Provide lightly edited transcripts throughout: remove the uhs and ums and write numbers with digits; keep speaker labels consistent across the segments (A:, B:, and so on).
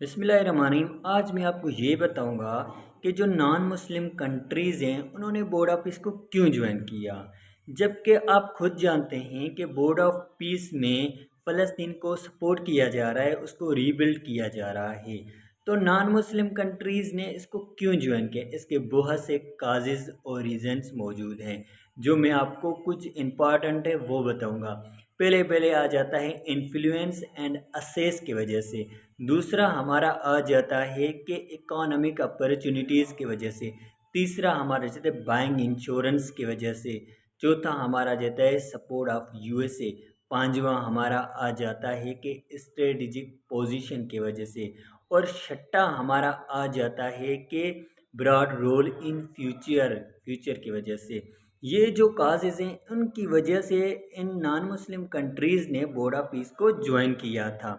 A: बिस्मिल्लाहिर्रहमानिर्रहीम। आज मैं आपको ये बताऊंगा कि जो नॉन मुस्लिम कंट्रीज़ हैं उन्होंने बोर्ड ऑफ पीस को क्यों ज्वाइन किया, जबकि आप खुद जानते हैं कि बोर्ड ऑफ पीस में फ़लस्तीन को सपोर्ट किया जा रहा है, उसको रीबिल्ड किया जा रहा है। तो नॉन मुस्लिम कंट्रीज़ ने इसको क्यों ज्वाइन किया, इसके बहुत से काजेज़ और रीज़न्स मौजूद हैं जो मैं आपको कुछ इम्पॉर्टेंट है वो बताऊंगा। पहले पहले आ जाता है इन्फ्लुएंस एंड असेस की वजह से। दूसरा हमारा आ जाता है कि इकोनॉमिक अपॉर्चुनिटीज़ की वजह से। तीसरा हमारा जाता है बाइंग इंश्योरेंस की वजह से। चौथा हमारा जाता है सपोर्ट ऑफ यूएसए। पांचवा हमारा आ जाता है कि स्ट्रेटजिक पोजीशन की वजह से। और छठा हमारा आ जाता है कि ब्रॉड रोल इन फ्यूचर की वजह से। ये जो काजेज़ हैं उनकी वजह से इन नॉन मुस्लिम कंट्रीज़ ने बोर्ड ऑफ पीस को ज्वाइन किया था।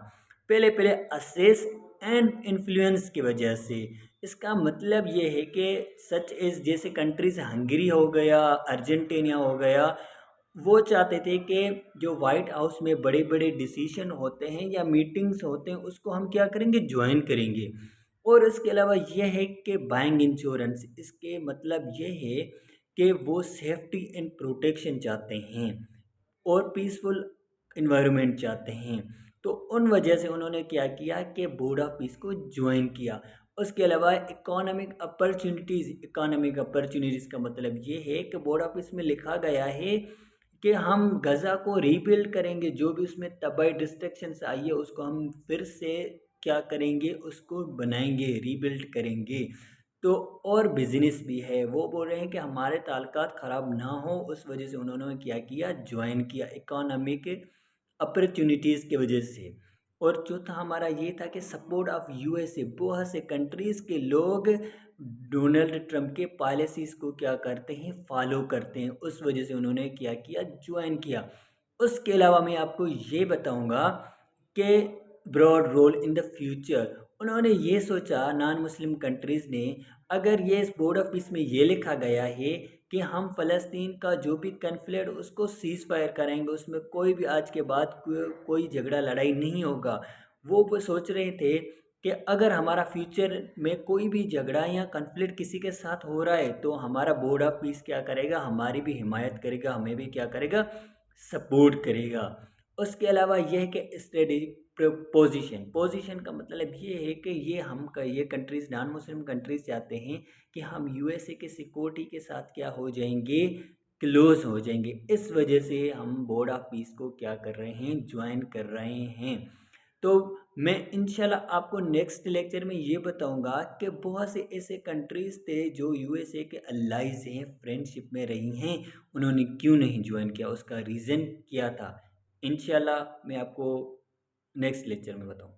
A: पहले पहले असेस एंड इन्फ्लुएंस की वजह से। इसका मतलब ये है कि सच एज जैसे कंट्रीज हंगरी हो गया, अर्जेंटीना हो गया, वो चाहते थे कि जो वाइट हाउस में बड़े बड़े डिसीजन होते हैं या मीटिंग्स होते हैं उसको हम क्या करेंगे, ज्वाइन करेंगे। और इसके अलावा यह है कि बाइंग इंश्योरेंस, इसके मतलब ये है कि वो सेफ्टी एंड प्रोटेक्शन चाहते हैं और पीसफुल इन्वायरमेंट चाहते हैं। तो उन वजह से उन्होंने क्या किया कि बोर्ड ऑफ पीस को ज्वाइन किया। उसके अलावा इकोनॉमिक अपॉर्चुनिटीज़ का मतलब ये है कि बोर्ड ऑफ पीस में लिखा गया है कि हम गज़ा को रीबिल्ड करेंगे, जो भी उसमें तबाही डिस्ट्रक्शंस आई है उसको हम फिर से क्या करेंगे, उसको बनाएंगे, रीबिल्ड करेंगे। तो और बिजनेस भी है, वो बोल रहे हैं कि हमारे ताल्लुकात ख़राब ना हो, उस वजह से उन्होंने क्या किया, ज्वाइन किया इकोनॉमिक अपॉर्चुनिटीज़ की वजह से। और चौथा हमारा ये था कि सपोर्ट ऑफ यूएसए, बहुत से कंट्रीज़ के लोग डोनाल्ड ट्रंप के पॉलिसीज़ को क्या करते हैं, फॉलो करते हैं, उस वजह से उन्होंने क्या किया, ज्वाइन किया। उसके अलावा मैं आपको ये बताऊंगा कि broad role in the future, उन्होंने ये सोचा नॉन मुस्लिम कंट्रीज़ ने, अगर ये इस बोर्ड ऑफ पीस में ये लिखा गया है कि हम फ़लस्तीन का जो भी कन्फ्लिक्ट उसको सीज़ फायर करेंगे, उसमें कोई भी आज के बाद कोई झगड़ा लड़ाई नहीं होगा। वो सोच रहे थे कि अगर हमारा फ्यूचर में कोई भी झगड़ा या कन्फ्लिक्ट किसी के साथ हो रहा है तो हमारा बोर्ड ऑफ पीस क्या करेगा, हमारी भी हिमायत करेगा, हमें भी क्या करेगा, सपोर्ट करेगा। उसके अलावा यह है कि स्ट्रेटेजिक पोजीशन का मतलब ये है कि ये कंट्रीज़, नॉन मुस्लिम कंट्रीज़ चाहते हैं कि हम यूएसए के सिक्योरिटी के साथ क्या हो जाएंगे, क्लोज हो जाएंगे। इस वजह से हम बोर्ड ऑफ पीस को क्या कर रहे हैं, ज्वाइन कर रहे हैं। तो मैं इंशाल्लाह आपको नेक्स्ट लेक्चर में ये बताऊंगा कि बहुत से ऐसे कंट्रीज़ थे जो यूएसए के अलाइज हैं, फ्रेंडशिप में रही हैं, उन्होंने क्यों नहीं ज्वाइन किया, उसका रीज़न क्या था। इंशाल्लाह मैं आपको नेक्स्ट लेक्चर में बताऊँ।